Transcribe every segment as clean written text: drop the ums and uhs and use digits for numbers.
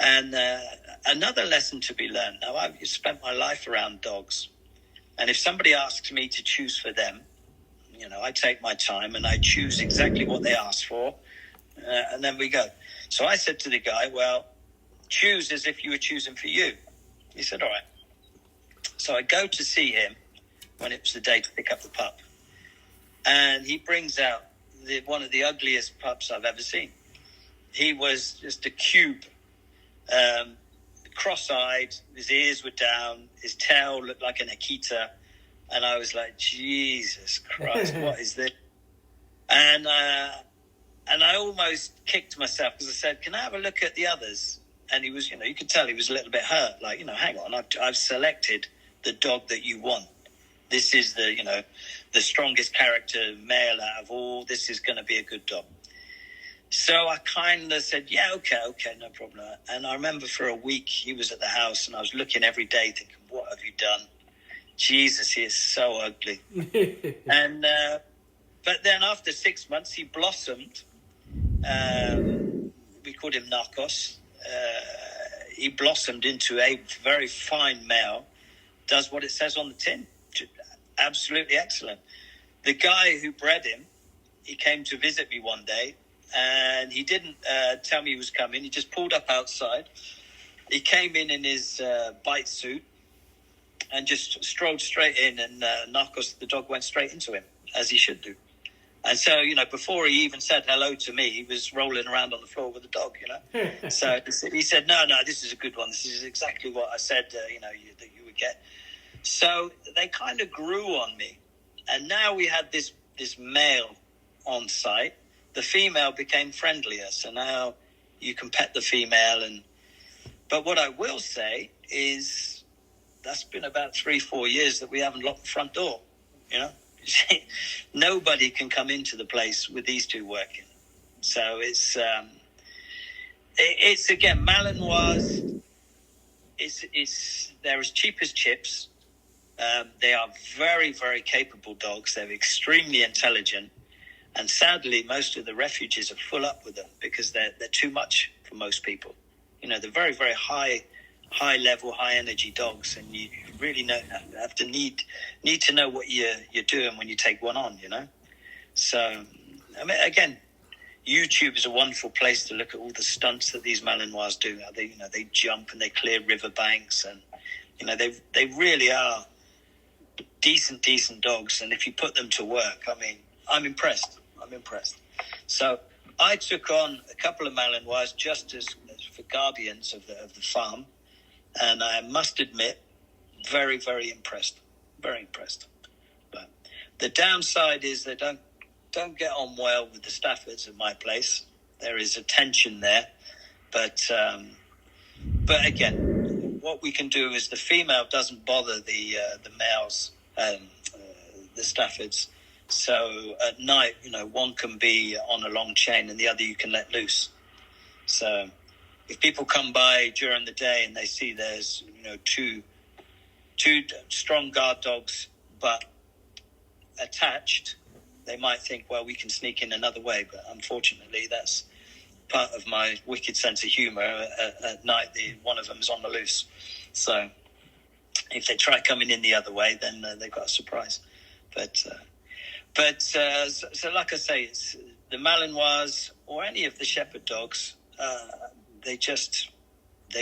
And another lesson to be learned. Now, I've spent my life around dogs. And if somebody asks me to choose for them, I take my time and I choose exactly what they ask for. And then we go. So I said to the guy, well, choose as if you were choosing for you. He said, all right. So I go to see him when it was the day to pick up the pup. And he brings out one of the ugliest pups I've ever seen. He was just a cube, cross-eyed, his ears were down, his tail looked like an Akita. And I was like, Jesus Christ, what is this? And I almost kicked myself because I said, can I have a look at the others? And he was, you could tell he was a little bit hurt. Like, hang on, I've selected the dog that you want. This is the strongest character male out of all. This is going to be a good dog. So I kind of said, yeah, okay, no problem. And I remember for a week he was at the house and I was looking every day thinking, what have you done? Jesus, he is so ugly. And but then after 6 months, he blossomed. We called him Narcos. He blossomed into a very fine male. Does what it says on the tin. Absolutely excellent. The guy who bred him, he came to visit me one day, and he didn't tell me he was coming. He just pulled up outside. He came in his bite suit. And just strolled straight in, and Narcos, the dog, went straight into him, as he should do. And so, before he even said hello to me, he was rolling around on the floor with the dog, So he said, no, this is a good one. This is exactly what I said, that you would get. So they kind of grew on me. And now we had this male on site. The female became friendlier. So now you can pet the female. But what I will say is, that's been about 3-4 years that we haven't locked the front door, Nobody can come into the place with these two working. So it's again, Malinois, they're as cheap as chips. They are very, very capable dogs. They're extremely intelligent. And sadly, most of the refuges are full up with them because they're too much for most people. They're very, very high level, high energy dogs, and you really have to need to know what you're doing when you take one on, So, I mean, again, YouTube is a wonderful place to look at all the stunts that these Malinois do. They jump and they clear riverbanks, and they really are decent dogs. And if you put them to work, I mean, I'm impressed. So I took on a couple of Malinois just as for guardians of the farm. And I must admit, very, very impressed. Very impressed. But the downside is they don't get on well with the Staffords at my place. There is a tension there. But again, what we can do is the female doesn't bother the males, the Staffords. So at night, one can be on a long chain and the other you can let loose. So if people come by during the day and they see there's, two strong guard dogs, but attached, they might think, well, we can sneak in another way. But unfortunately, that's part of my wicked sense of humor. At night, one of them is on the loose. So if they try coming in the other way, then they've got a surprise. So like I say, it's the Malinois or any of the shepherd dogs, they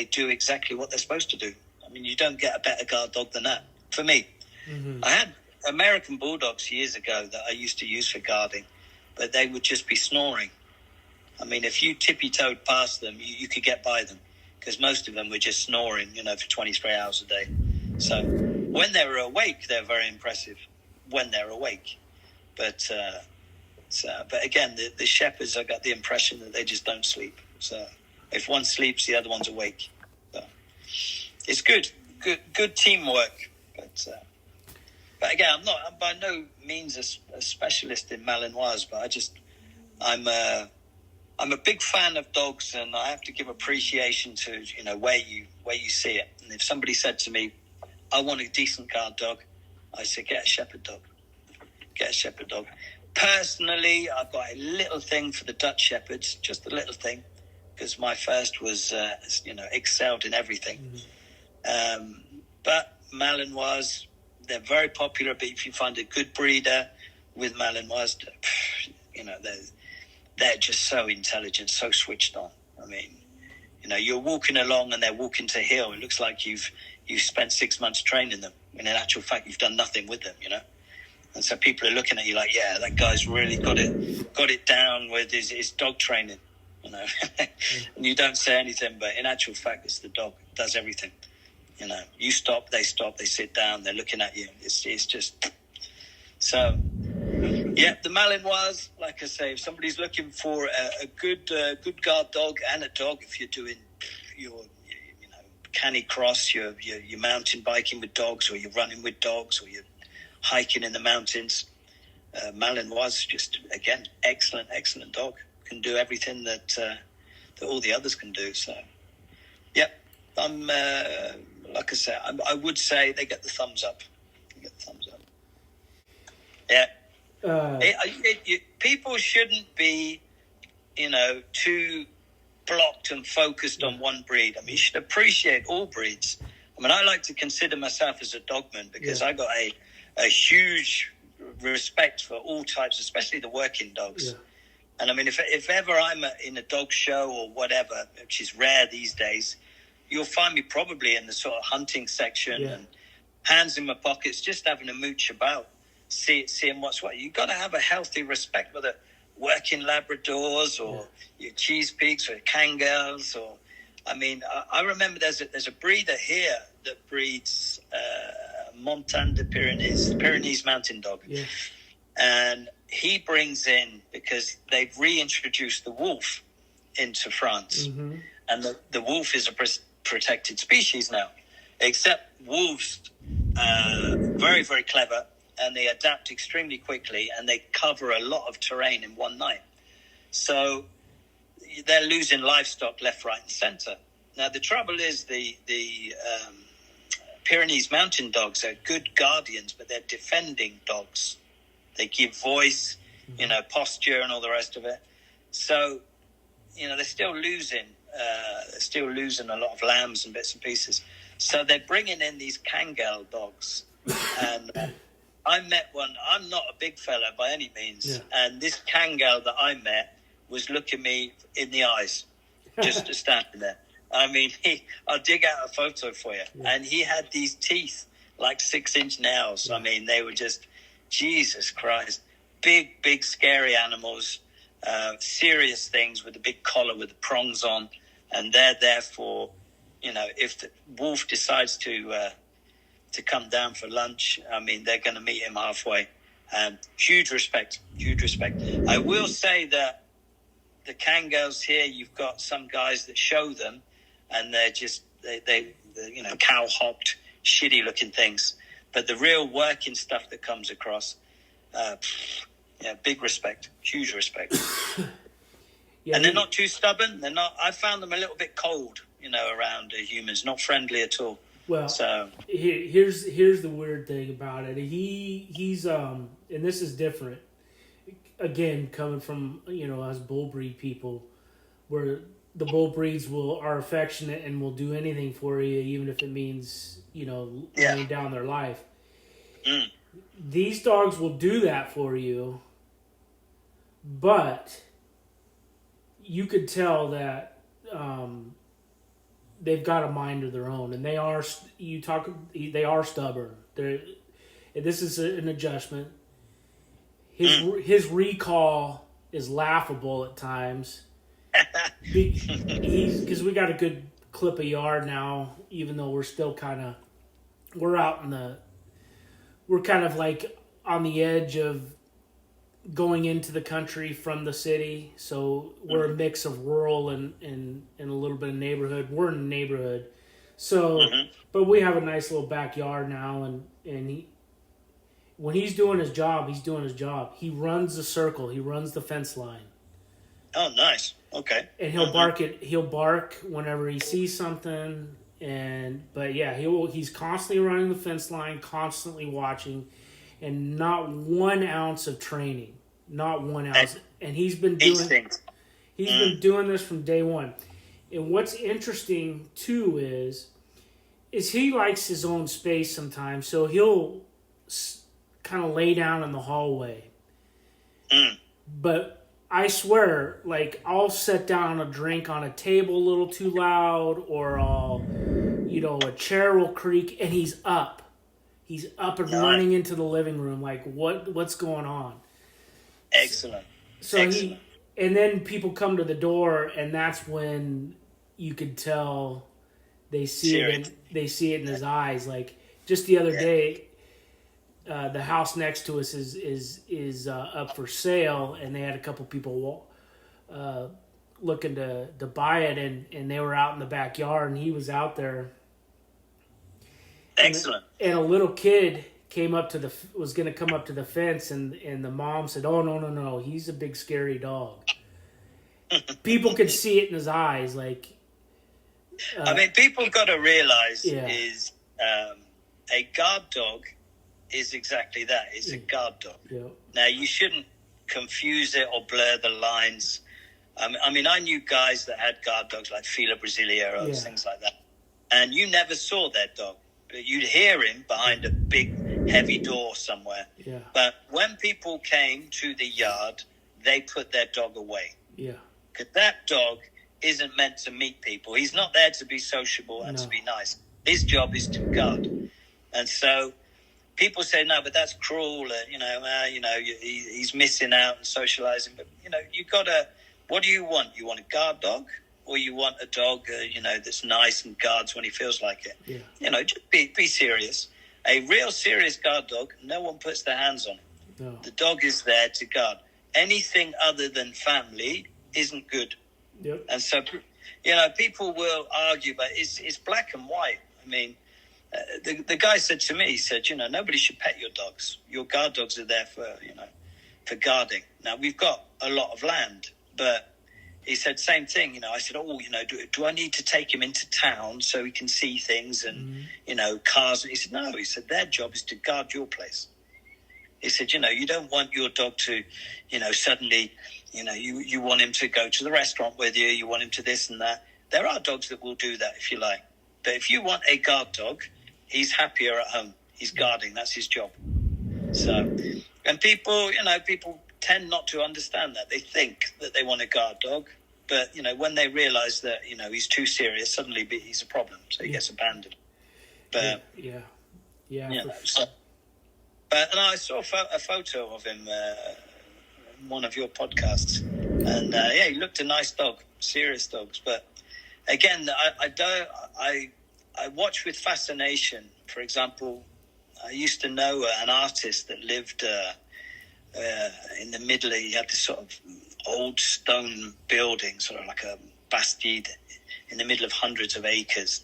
do exactly what they're supposed to do. I mean, you don't get a better guard dog than that, for me. Mm-hmm. I had American Bulldogs years ago that I used to use for guarding, but they would just be snoring. I mean, if you tippy-toed past them, you could get by them because most of them were just snoring, for 23 hours a day. So when they were awake, they're very impressive when they're awake. But again, the shepherds, I got the impression that they just don't sleep. So if one sleeps, the other one's awake. So it's good teamwork. But again, I'm by no means a specialist in Malinois, but I'm a big fan of dogs, and I have to give appreciation to where you see it. And if somebody said to me, "I want a decent guard dog," I say, "Get a shepherd dog. Get a shepherd dog." Personally, I've got a little thing for the Dutch shepherds, just a little thing, because my first was, excelled in everything. But Malinois, they're very popular. But if you find a good breeder with Malinois, they're just so intelligent, so switched on. I mean, you're walking along and they're walking to heel. It looks like you've spent 6 months training them. And in actual fact, you've done nothing with them, And so people are looking at you like, yeah, that guy's really got it down with his dog training, And you don't say anything, but in actual fact, it's the dog. It does everything. You stop, they sit down, they're looking at you. It's just... So, yeah, the Malinois, like I say, if somebody's looking for a good guard dog and a dog, if you're doing your canicross, you're mountain biking with dogs, or you're running with dogs, or you're hiking in the mountains, Malinois, just, again, excellent dog. Can do everything that all the others can do. So, yeah, I'm, like I say, I would say they get the thumbs up. Yeah. People shouldn't be, too blocked and focused on one breed. I mean, you should appreciate all breeds. I mean, I like to consider myself as a dogman because I got a huge respect for all types, especially the working dogs. Yeah. And I mean, if ever I'm in a dog show or whatever, which is rare these days, you'll find me probably in the sort of hunting section and hands in my pockets, just having a mooch about, seeing what's what. You've got to have a healthy respect for the working Labradors or your Cheese Peaks or your Kangals. Or, I mean, I remember there's a breeder here that breeds Montagne de Pyrenees mountain dog. Yeah. And he brings in, because they've reintroduced the wolf into France. Mm-hmm. And the wolf is a protected species now. Except wolves are very, very clever, and they adapt extremely quickly, and they cover a lot of terrain in one night. So they're losing livestock left, right, and centre. Now, the trouble is the Pyrenees mountain dogs are good guardians, but they're defending dogs. They give voice, posture and all the rest of it. So, they're still losing. They're still losing a lot of lambs and bits and pieces. So they're bringing in these Kangal dogs. And I met one. I'm not a big fella by any means. Yeah. And this Kangal that I met was looking me in the eyes, just standing there. I mean, I'll dig out a photo for you. Yeah. And he had these teeth like 6-inch nails. Yeah. I mean, they were just, Jesus Christ, big, scary animals, serious things with a big collar with the prongs on. And they're there for, if the wolf decides to come down for lunch, I mean, they're going to meet him halfway. Huge respect. I will say that the Kangals here, you've got some guys that show them, and they're just, they cow-hopped, shitty-looking things. But the real working stuff that comes across, big respect, huge respect. And they're not too stubborn. They're not. I found them a little bit cold, around humans, not friendly at all. Well, so here's the weird thing about it. He's and this is different. Again, coming from us bull breed people, where the bull breeds are affectionate and will do anything for you, even if it means laying down their life. Mm. These dogs will do that for you, but you could tell that they've got a mind of their own, and they are stubborn. This is an adjustment. His recall is laughable at times. Because we got a good clip of yard now, even though we're still we're kind of like on the edge of going into the country from the city. So we're a mix of rural and a little bit of neighborhood. We're in a neighborhood. So, but we have a nice little backyard now, and when he's doing his job, he's doing his job. He runs the circle. He runs the fence line. Oh, nice. Okay. And he'll bark whenever he sees something. But he's constantly running the fence line, constantly watching, and not 1 ounce of training. Not 1 ounce. And he's been doing this from day one. And what's interesting too is he likes his own space sometimes, so he'll kind of lay down in the hallway. But I swear, like, I'll set down a drink on a table a little too loud, or a chair will creak, and he's up. He's up and running into the living room, like, what's going on? Excellent. So and then people come to the door, and that's when you could tell they see it in his eyes. Like, just the other day, the house next to us is up for sale, and they had a couple people looking to buy it, and they were out in the backyard, and he was out there. Excellent. And a little kid was going to come up to the fence, and the mom said, "Oh, no, he's a big scary dog." People could see it in his eyes, like. I mean, people got to realize is a guard dog is exactly that. It's a guard dog. Yeah. Now, you shouldn't confuse it or blur the lines. I mean, I knew guys that had guard dogs like Fila Brasileiros, things like that. And you never saw their dog. But you'd hear him behind a big, heavy door somewhere. Yeah. But when people came to the yard, they put their dog away. Yeah. Because that dog isn't meant to meet people. He's not there to be sociable and to be nice. His job is to guard. And so people say, no, but that's cruel. He's missing out and socializing. But, you got to, what do you want? You want a guard dog, or you want a dog, that's nice and guards when he feels like it? Yeah. Just be serious. A real serious guard dog, no one puts their hands on it. No. The dog is there to guard. Anything other than family isn't good. Yep. And so, people will argue, but it's black and white. I mean, the guy said to me, he said, nobody should pet your dogs. Your guard dogs are there for guarding. Now, we've got a lot of land, but he said same thing. I said, do I need to take him into town so he can see things and, cars? And he said, no. He said, their job is to guard your place. He said, you don't want your dog to, suddenly, you want him to go to the restaurant with you. You want him to this and that. There are dogs that will do that if you like. But if you want a guard dog, he's happier at home. He's guarding. That's his job. So, and people tend not to understand that. They think that they want a guard dog. But, when they realize that, he's too serious, suddenly he's a problem. So he gets abandoned. But, yeah. And I saw a photo of him in one of your podcasts. And, he looked a nice dog, serious dogs. But, again, I watch with fascination. For example, I used to know an artist that lived in the middle. He had this sort of old stone building, sort of like a bastide in the middle of hundreds of acres.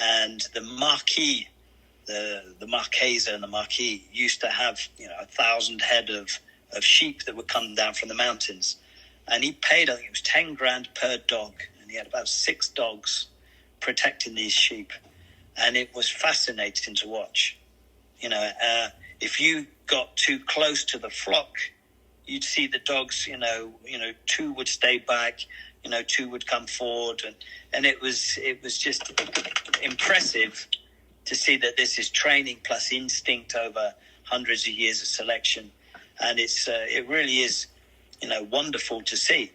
And the marquis, the marquesa and the marquis used to have 1,000 head of sheep that would come down from the mountains. And he paid, I think it was 10 grand per dog. And he had about 6 dogs protecting these sheep. And it was fascinating to watch. If you got too close to the flock, you'd see the dogs, 2 would stay back, 2 would come forward. And it was just impressive to see that this is training plus instinct over hundreds of years of selection. And it really is, wonderful to see.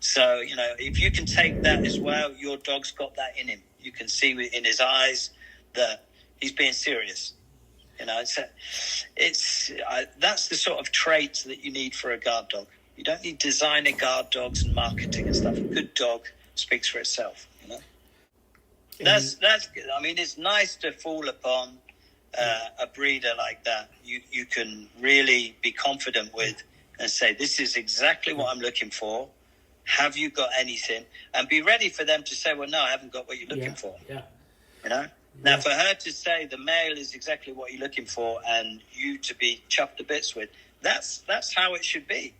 So, if you can take that as well, your dog's got that in him. You can see in his eyes that he's being serious. That's the sort of traits that you need for a guard dog. You don't need designer guard dogs and marketing and stuff. A good dog speaks for itself. That's good. I mean, it's nice to fall upon a breeder like that. You can really be confident with and say, this is exactly what I'm looking for. Have you got anything? And be ready for them to say, well, no, I haven't got what you're looking for. Yeah. Now, for her to say the male is exactly what you're looking for and you to be chuffed to bits with, that's how it should be.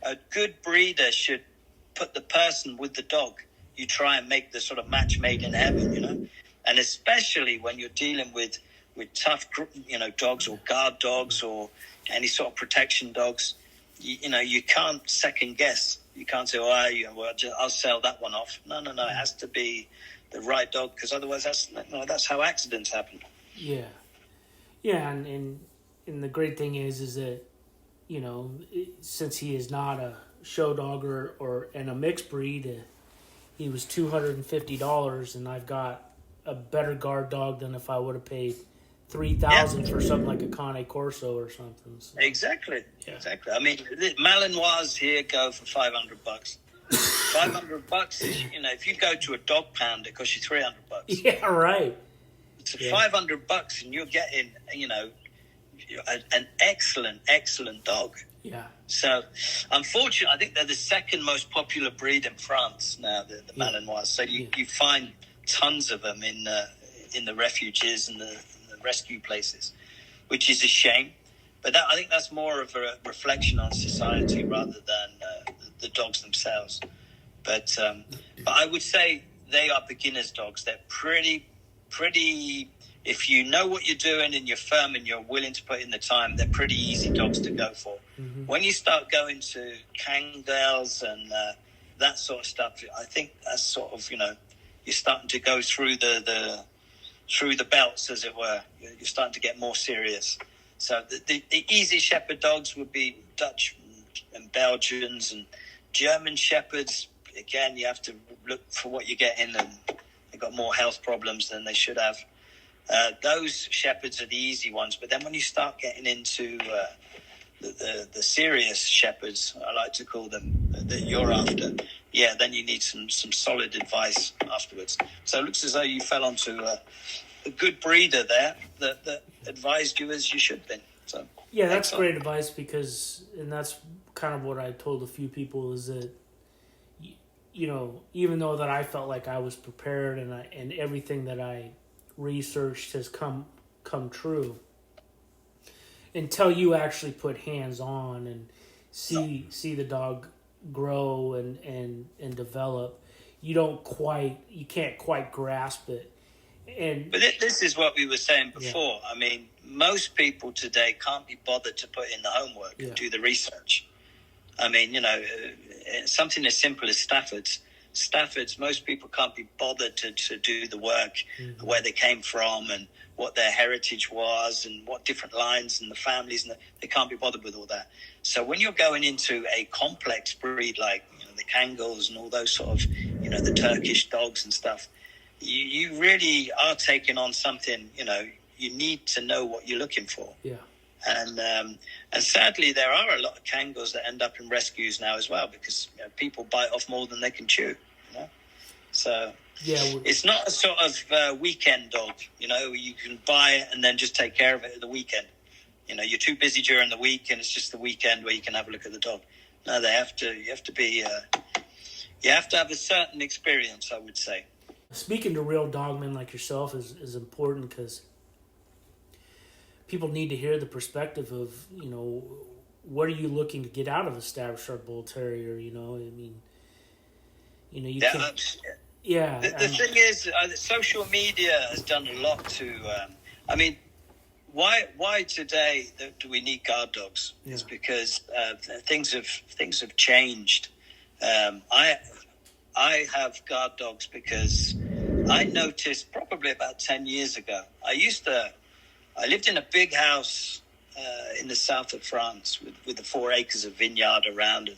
A good breeder should put the person with the dog. You try and make the sort of match made in heaven, And especially when you're dealing with tough, dogs or guard dogs or any sort of protection dogs, you can't second guess. You can't say, I'll sell that one off. No. It has to be the right dog, because otherwise that's how accidents happen. Yeah. Yeah, and the great thing is that, since he is not a show dog and a mixed breed, he was $250, and I've got a better guard dog than if I would have paid $3,000 for something like a Cane Corso or something. So. Exactly. I mean, the Malinois here go for $500. $500 is, if you go to a dog pound, it costs you $300. Yeah, right. It's $500, and you're getting, an excellent dog. Yeah. So, unfortunately, I think they're the second most popular breed in France now, the Malinois. So you find tons of them in the refuges and the rescue places, which is a shame. But I think that's more of a reflection on society rather than the dogs themselves. But I would say they are beginners' dogs. They're pretty. If you know what you're doing and you're firm and you're willing to put in the time, they're pretty easy dogs to go for. Mm-hmm. When you start going to Kangdales and that sort of stuff, I think that's sort of, you're starting to go through the belts, as it were. You're starting to get more serious. So the easy shepherd dogs would be Dutch and Belgians and German shepherds. Again, you have to look for what you're getting, and they've got more health problems than they should have. Those shepherds are the easy ones. But then when you start getting into the serious shepherds, I like to call them, that you're after, then you need some solid advice afterwards. So it looks as though you fell onto a good breeder there that advised you as you should be. So yeah, that's great advice, because, and that's kind of what I told a few people, is that, even though that I felt like I was prepared and everything that I researched has come true, until you actually put hands on and see the dog grow and develop, you can't quite grasp it. But this is what we were saying before. Yeah. I mean, most people today can't be bothered to put in the homework and do the research. I mean, something as simple as Staffords, most people can't be bothered to do the work, where they came from and what their heritage was and what different lines and the families, and they can't be bothered with all that. So when you're going into a complex breed like the Kangals and all those sort of, the Turkish dogs and stuff, you really are taking on something, you need to know what you're looking for. Yeah. And sadly, there are a lot of Kangals that end up in rescues now as well, because people bite off more than they can chew. So it's not a sort of weekend dog. You can buy it and then just take care of it at the weekend. You're too busy during the week, and it's just the weekend where you can have a look at the dog. No, you have to have a certain experience, I would say. Speaking to real dogmen like yourself is important, because people need to hear the perspective of, what are you looking to get out of a Staffordshire Short Bull Terrier? You can't. Yeah. The thing is, social media has done a lot to. Why today do we need guard dogs? Yeah. It's because things have changed. I have guard dogs because I noticed probably about 10 years ago. I lived in a big house in the south of France with the 4 acres of vineyard around it.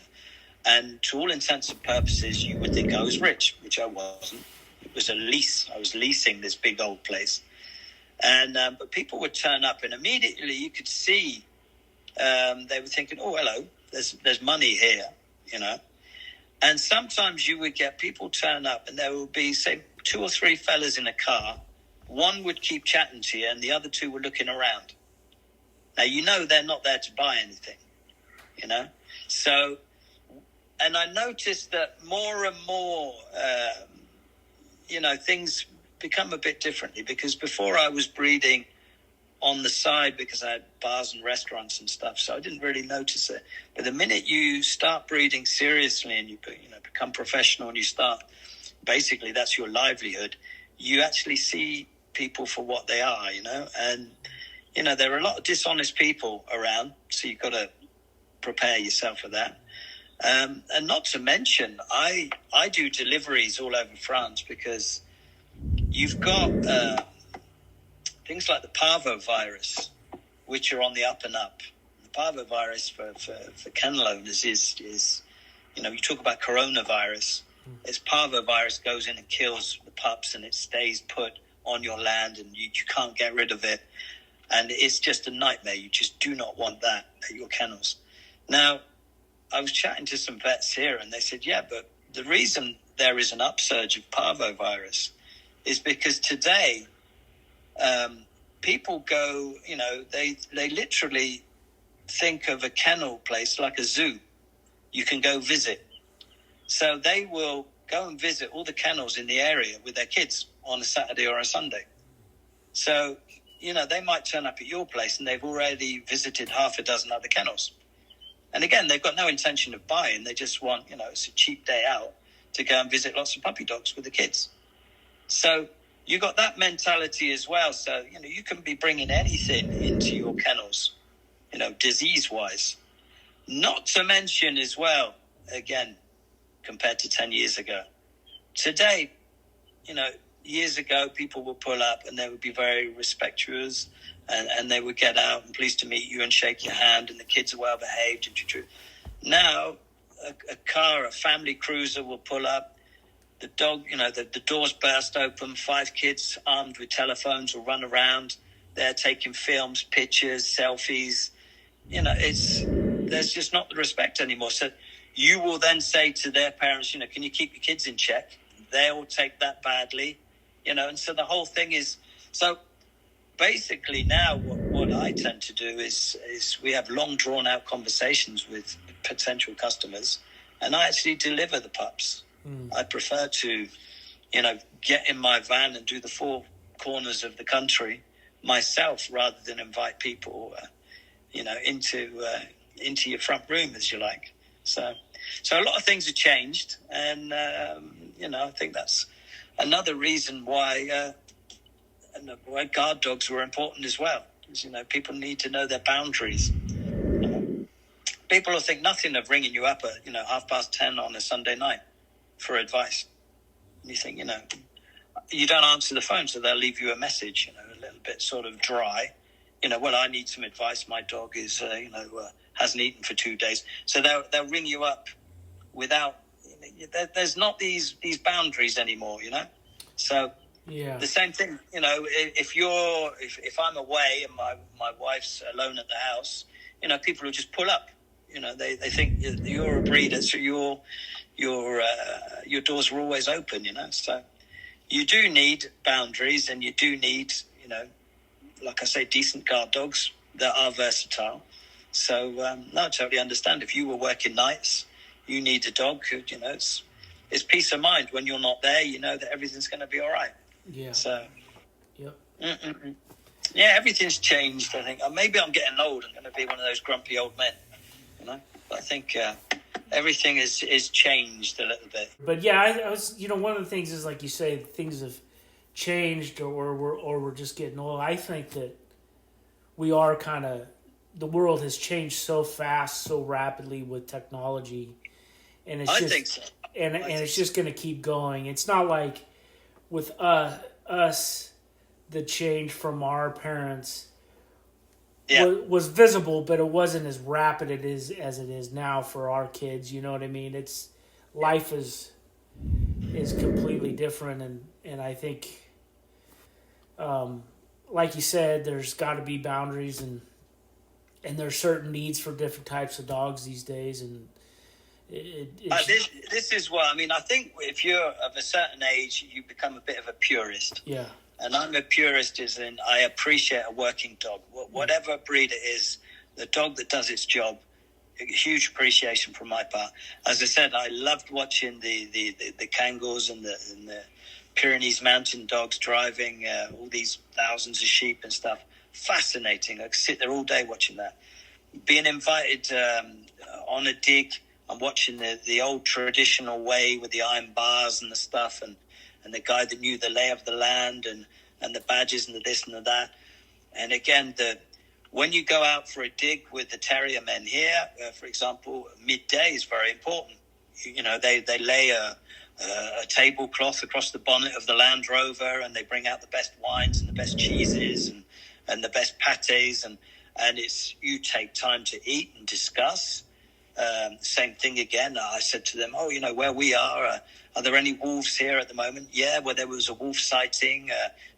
And to all intents and purposes, you would think I was rich, which I wasn't. It was a lease. I was leasing this big old place. And but people would turn up, and immediately you could see they were thinking, oh, hello, there's money here, And sometimes you would get people turn up, and there would be, say, 2 or 3 fellas in a car. One would keep chatting to you, and the other 2 were looking around. Now, they're not there to buy anything, So, and I noticed that more and more, things become a bit differently, because before I was breeding on the side because I had bars and restaurants and stuff, so I didn't really notice it. But the minute you start breeding seriously and you become professional and you start, basically that's your livelihood, you actually see people for what they are, and there are a lot of dishonest people around, so you've got to prepare yourself for that. And not to mention, I do deliveries all over France because you've got things like the parvovirus, which are on the up and up. The parvovirus for kennel owners is you talk about coronavirus. It's parvovirus goes in and kills the pups, and it stays put on your land, and you can't get rid of it. And it's just a nightmare. You just do not want that at your kennels. Now, I was chatting to some vets here, and they said, yeah, but the reason there is an upsurge of parvovirus is because today people go, they literally think of a kennel place like a zoo. You can go visit. So they will go and visit all the kennels in the area with their kids on a Saturday or a Sunday. So, they might turn up at your place and they've already visited half a dozen other kennels. And again, they've got no intention of buying. They just want, it's a cheap day out to go and visit lots of puppy dogs with the kids. So you got that mentality as well. So, you can be bringing anything into your kennels, disease-wise. Not to mention as well, again, compared to 10 years ago. Today, years ago, people would pull up and they would be very respectful and they would get out and pleased to meet you and shake your hand, and the kids are well behaved. Now, a family cruiser will pull up, the dog, the doors burst open, 5 kids armed with telephones will run around. They're taking films, pictures, selfies. There's just not the respect anymore. So you will then say to their parents, can you keep your kids in check? They'll take that badly, and so the whole thing is, so basically now what I tend to do is we have long drawn out conversations with potential customers, and I actually deliver the pups. I prefer to, get in my van and do the 4 corners of the country myself rather than invite people, into your front room, as you like. So a lot of things have changed, and I think that's another reason why guard dogs were important as well. Because, people need to know their boundaries. People will think nothing of ringing you up at 10:30 on a Sunday night for advice. And you think, you don't answer the phone, so they'll leave you a message, a little bit sort of dry. Well, I need some advice. My dog is, hasn't eaten for 2 days. So they'll ring you up without, there's not these boundaries anymore, So yeah, the same thing, if I'm away and my wife's alone at the house, people will just pull up. They think you're a breeder, so your doors are always open, So you do need boundaries, and you do need, like I say, decent guard dogs that are versatile. So, no, I totally understand. If you were working nights, you need a dog who, it's peace of mind. When you're not there, you know that everything's going to be all right. Yeah. So, yep. Yeah, everything's changed, I think. Maybe I'm getting old. I'm going to be one of those grumpy old men, But I think everything is changed a little bit. But yeah, I was, one of the things is, like you say, things have changed or we're just getting old. I think that we are the world has changed so fast, so rapidly with technology, and I think so. And it's just going to keep going. It's not like with us, the change from our parents was visible, but it wasn't as rapid as it is now for our kids. You know what I mean? Life is completely different, and I think, like you said, there's got to be boundaries, and there's certain needs for different types of dogs these days, and this is what I mean. I think if you're of a certain age, you become a bit of a purist. Yeah. And I'm a purist, as in I appreciate a working dog, whatever breed it is. The dog that does its job, a huge appreciation from my part. As I said, I loved watching the Kangaroos and the Pyrenees mountain dogs driving all these thousands of sheep and stuff. Fascinating. I could sit there all day watching that. Being invited on a dig, I'm watching the old traditional way with the iron bars and the stuff, and the guy that knew the lay of the land and the badges and the this and the that. And again, when you go out for a dig with the terrier men here, for example, midday is very important. They lay a tablecloth across the bonnet of the Land Rover, and they bring out the best wines and the best cheeses and the best pâtés, and it's you take time to eat and discuss. Same thing again. I said to them, where we are there any wolves here at the moment? Yeah, well, there was a wolf sighting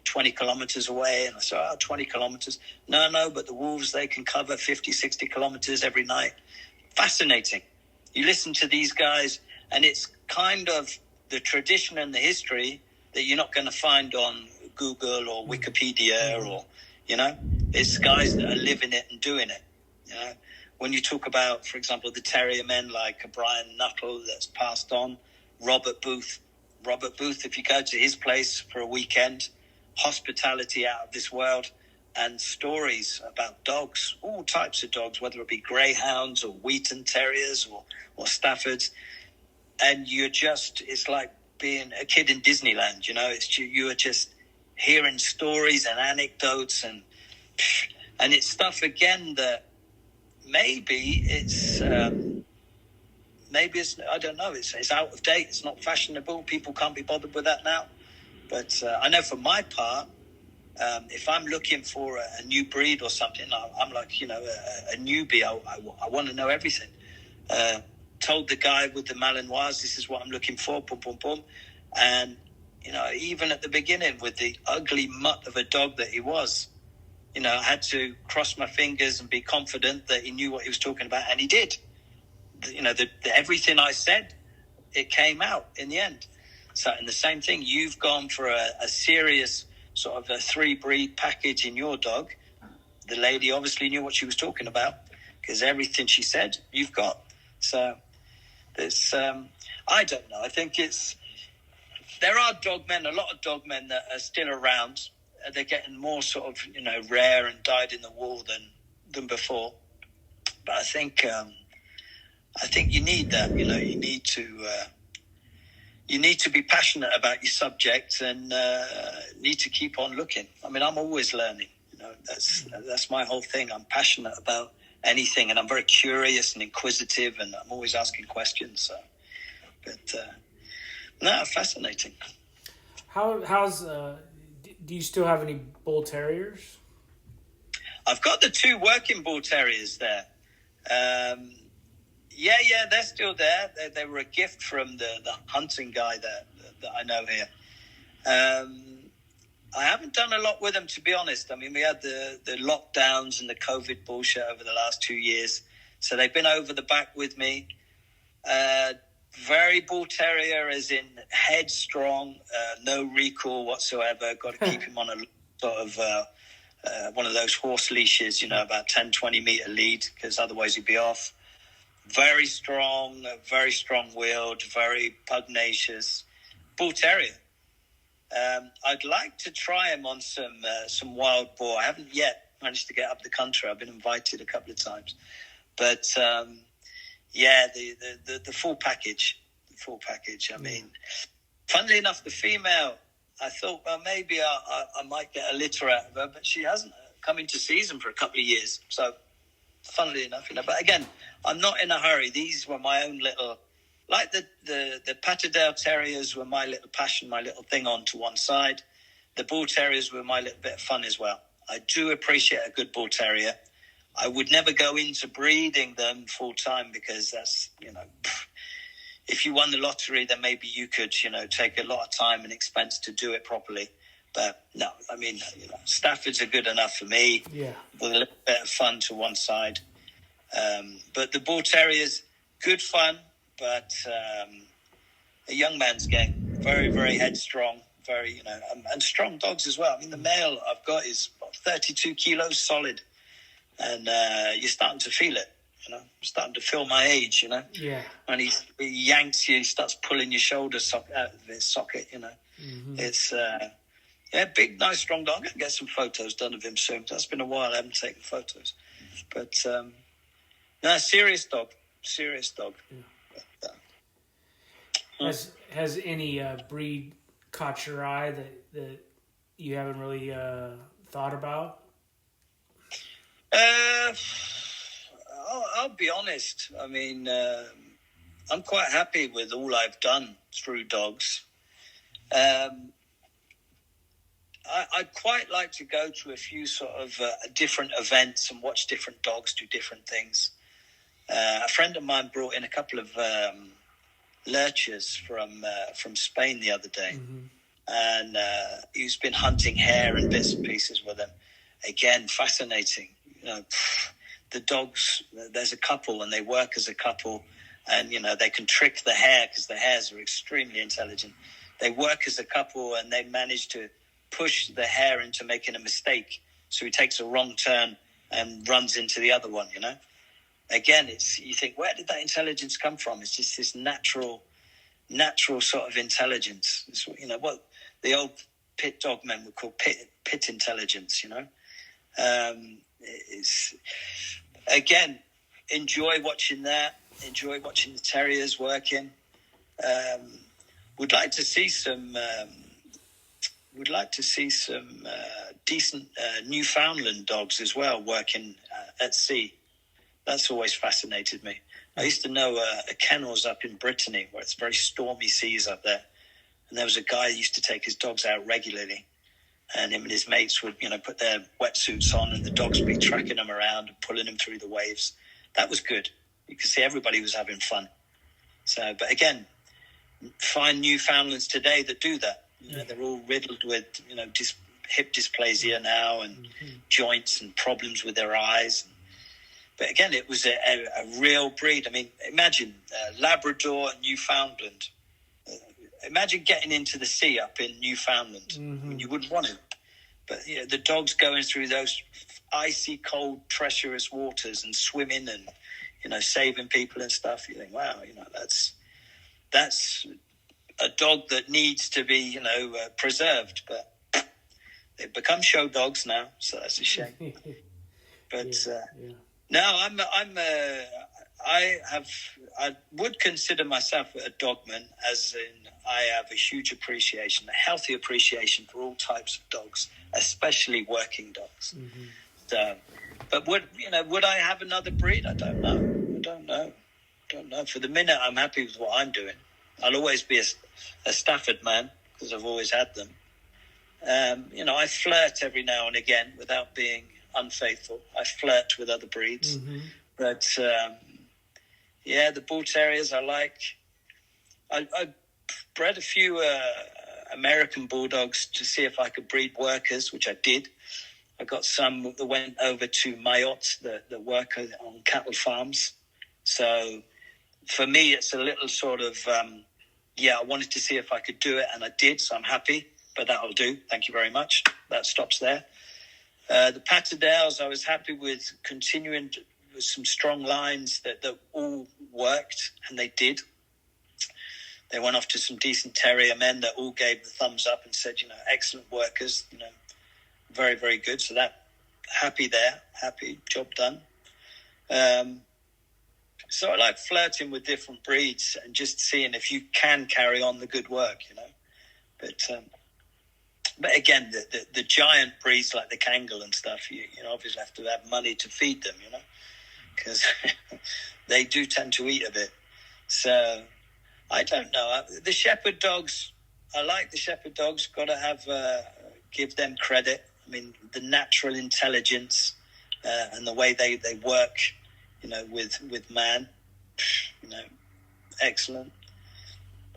20 kilometers away. And I said, 20 kilometers? No, but the wolves, they can cover 50, 60 kilometers every night. Fascinating. You listen to these guys, and it's kind of the tradition and the history that you're not going to find on Google or Wikipedia or, it's guys that are living it and doing it, When you talk about, for example, the terrier men like Brian Nuttall that's passed on, Robert Booth, if you go to his place for a weekend, hospitality out of this world, and stories about dogs, all types of dogs, whether it be greyhounds or Wheaton terriers or Staffords. And it's like being a kid in Disneyland, you are just hearing stories and anecdotes and it's stuff again that maybe it's I don't know, it's out of date, it's not fashionable, people can't be bothered with that now. But I know for my part, if I'm looking for a new breed or something, I'm like, a newbie. I want to know everything. Told the guy with the Malinois, this is what I'm looking for, boom, boom, boom. And, even at the beginning with the ugly mutt of a dog that he was, I had to cross my fingers and be confident that he knew what he was talking about. And he did. Everything I said, it came out in the end. So, and the same thing, you've gone for a serious sort of a 3-breed package in your dog. The lady obviously knew what she was talking about because everything she said, you've got. So there's, I don't know. I think there are a lot of dog men that are still around. They're getting more sort of, rare and dyed in the wool than before. But I think you need that, you need to be passionate about your subject and need to keep on looking. I mean, I'm always learning. That's my whole thing. I'm passionate about anything, and I'm very curious and inquisitive, and I'm always asking questions. So, fascinating. Do you still have any bull terriers? I've got the 2 working bull terriers there. Yeah, they're still there. They were a gift from the hunting guy that I know here. I haven't done a lot with them, to be honest. I mean, we had the lockdowns and the COVID bullshit over the last 2 years. So they've been over the back with me. Very bull terrier, as in headstrong, no recall whatsoever. Got to keep him on a sort of one of those horse leashes, about 10, 20 meter lead, because otherwise he'd be off. Very strong-willed, very pugnacious bull terrier. I'd like to try him on some wild boar. I haven't yet managed to get up the country. I've been invited a couple of times, but the full package. I mean, funnily enough, the female, I thought, well, maybe I might get a litter out of her, but she hasn't come into season for a couple of years. So, funnily enough, but again, I'm not in a hurry. These were my own little, like the Patterdale Terriers were my little passion, my little thing on to one side. The Bull Terriers were my little bit of fun as well. I do appreciate a good Bull Terrier. I would never go into breeding them full time because that's, if you won the lottery, then maybe you could, take a lot of time and expense to do it properly. But no, I mean, Staffords are good enough for me. Yeah. With a little bit of fun to one side. But the Bull Terriers, good fun, but a young man's game. Very, very headstrong, very, and strong dogs as well. I mean, the male I've got is 32 kilos solid, and you're starting to feel it. Starting to feel my age. Yeah. And he yanks you, he starts pulling your shoulder out of his socket. Mm-hmm. It's big, nice, strong dog. I'm going to get some photos done of him soon. That's been a while. I haven't taken photos, but serious dog. Yeah. But, has any breed caught your eye that you haven't really thought about? I'll be honest. I mean, I'm quite happy with all I've done through dogs. I'd quite like to go to a few sort of different events and watch different dogs do different things. A friend of mine brought in a couple of lurchers from Spain the other day, and he's been hunting hare and bits and pieces with them. Again, fascinating. The dogs. There's a couple, and they work as a couple, and they can trick the hare because the hares are extremely intelligent. They work as a couple, and they manage to push the hare into making a mistake, so he takes a wrong turn and runs into the other one. Again, you think, where did that intelligence come from? It's just this natural sort of intelligence. It's, what the old pit dog men would call pit intelligence. It's, again, enjoy watching that. Enjoy watching the terriers working. Would like to see some. Would like to see some decent Newfoundland dogs as well working at sea. That's always fascinated me. I used to know a kennels up in Brittany where it's very stormy seas up there. And there was a guy who used to take his dogs out regularly. And him and his mates would, put their wetsuits on and the dogs would be tracking them around and pulling them through the waves. That was good. You could see everybody was having fun. So, but again, find Newfoundlands today that do that. They're all riddled with, hip dysplasia now and joints and problems with their eyes. But again, it was a real breed. I mean, imagine Labrador and Newfoundland. Imagine getting into the sea up in Newfoundland. I mean, you wouldn't want to. But the dogs going through those icy, cold, treacherous waters and swimming and, saving people and stuff. You think, wow, that's a dog that needs to be, preserved. But they've become show dogs now, so that's a shame. But no, I would consider myself a dogman, as in I have a huge appreciation, a healthy appreciation for all types of dogs, especially working dogs. So, but would I have another breed? I don't know. For the minute, I'm happy with what I'm doing. I'll always be a Stafford man because I've always had them. I flirt every now and again without being unfaithful. I flirt with other breeds. But, the bull terriers I like. I bred a few American bulldogs to see if I could breed workers, which I did. I got some that went over to Mayotte, the worker on cattle farms. So for me, it's a little sort of, I wanted to see if I could do it, and I did, so I'm happy. But that'll do. Thank you very much. That stops there. The Patterdales, I was happy with continuing with some strong lines that all worked, and they did. They went off to some decent terrier men that all gave the thumbs up and said, excellent workers, very, very good. So happy there, happy, job done. So I like flirting with different breeds and just seeing if you can carry on the good work, But again, the giant breeds like the Kennel and stuff, you obviously have to have money to feed them, because they do tend to eat a bit. So I don't know. The shepherd dogs, I like the shepherd dogs. Got to give them credit. I mean, the natural intelligence and the way they work, with man, excellent.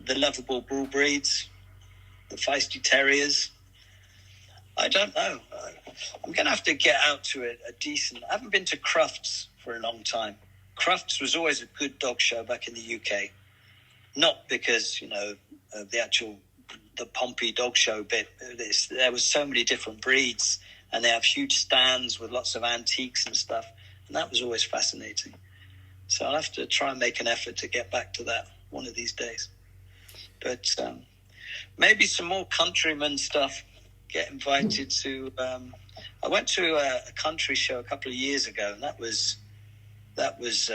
The lovable bull breeds, the feisty terriers. I don't know. I'm going to have to get out to a decent... I haven't been to Crufts for a long time. Crufts was always a good dog show back in the UK. Not because, the Pompey dog show bit. There was so many different breeds, and they have huge stands with lots of antiques and stuff. And that was always fascinating. So I'll have to try and make an effort to get back to that one of these days. But maybe some more countryman stuff. Get invited to... I went to a country show a couple of years ago, and that was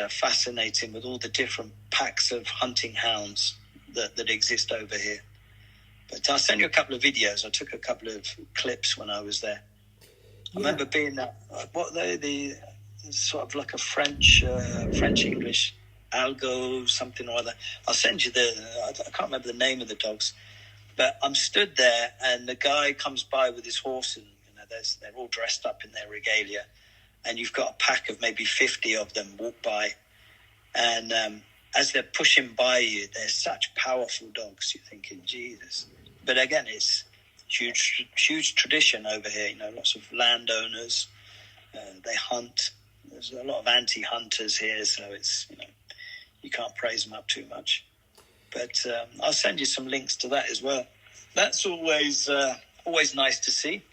fascinating with all the different packs of hunting hounds that exist over here. But I'll send you a couple of videos. I took a couple of clips when I was there. I remember being sort of like a French English algo something or other. I'll send you I can't remember the name of the dogs, but I'm stood there and the guy comes by with his horse, and they're all dressed up in their regalia, and you've got a pack of maybe 50 of them walk by, and as they're pushing by you, they're such powerful dogs. You're thinking, Jesus. But again, it's huge tradition over here. Lots of landowners. They hunt. There's a lot of anti-hunters here, so it's you can't praise them up too much. But I'll send you some links to that as well. That's always nice to see.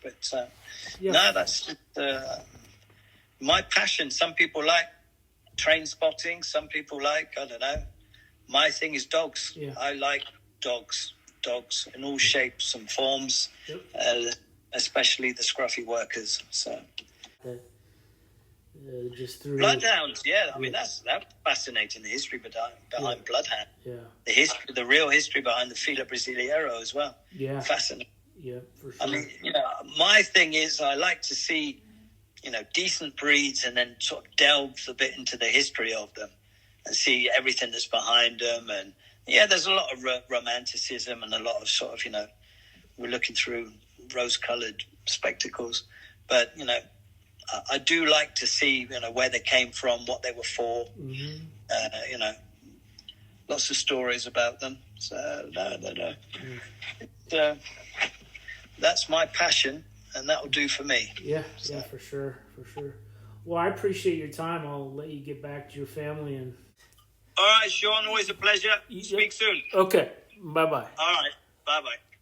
But no, that's just, my passion. Some people like train spotting. Some people like, I don't know. My thing is dogs. Yeah. I like dogs in all shapes and forms, especially the scruffy workers. So just through bloodhounds, yeah. I mean, that's fascinating. The history behind bloodhound. Yeah. The real history behind the Fila Brasileiro as well. Yeah. Fascinating. Yeah, for sure. I mean, my thing is I like to see, decent breeds and then sort of delve a bit into the history of them and see everything that's behind them. And there's a lot of romanticism and a lot of sort of, we're looking through rose-colored spectacles. But, I do like to see, where they came from, what they were for, lots of stories about them. So, no. That's my passion, and that'll do for me. Yeah, for sure. Well, I appreciate your time. I'll let you get back to your family. And all right, Sean, always a pleasure. Speak soon. Okay, bye-bye. All right, bye-bye.